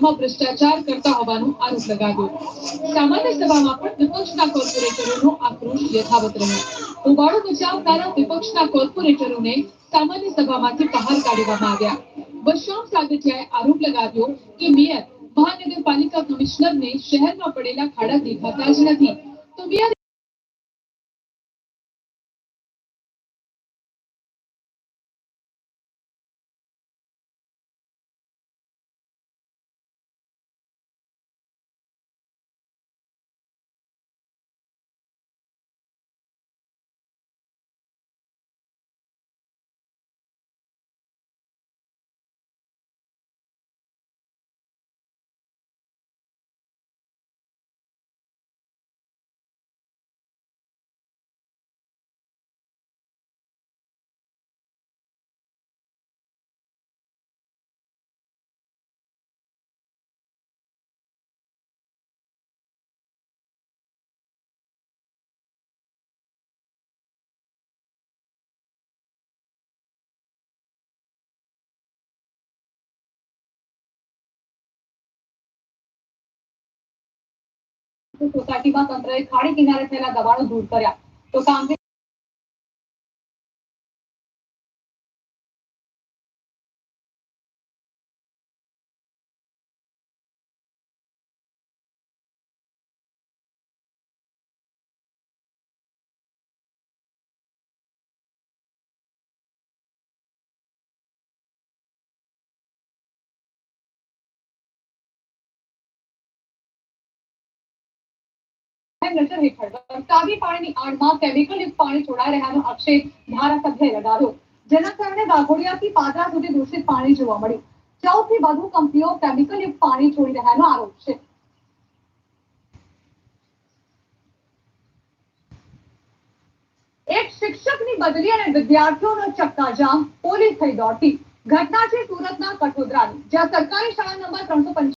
ભ્રષ્ટાચાર કરતા હોવાનો આરોપ લગાવ્યો। સામાન્ય સભામાં પણ વિપક્ષના કોર્પોરેટરોનો આક્રોશ યથાવત રહ્યો। હોબાળો મચાવનારા વિપક્ષના કોર્પોરેટરોને સામાન્ય સભામાંથી બહાર કાઢવામાં આવ્યા। બશરામ સાગઠિયાએ આરોપ લગાવ્યો કે મેયર મહાનગરપાલિકા કમિશનરને શહેરમાં પડેલા ખાડા દેખાતા જ નથી, તો મેયર સોસાયટીમાં તંત્રએ ખાડી કિનારે થયેલા દબાણો દૂર કર્યા, તો કામગીરી નજર હેઠળ વરસાદી પાણીની આડમાં કેમિકલયુક્ત પાણી છોડાઈ રહ્યાનો આક્ષેપ ધારાસભ્યએ લગાવ્યો, જેના કારણે વાઘોડિયાથી પાદરા સુધી દૂષિત પાણી જોવા મળ્યું। 14 થી વધુ કંપનીઓ કેમિકલયુક્ત પાણી છોડી રહ્યાનો આરોપ છે। એક શિક્ષકની બદલી અને વિદ્યાર્થીઓનો ચક્કાજામ, પોલીસ થઈ દોડતી। ઘટના છે સુરતના કઠોદરાની, જ્યાં સરકારી શાળા નંબર 355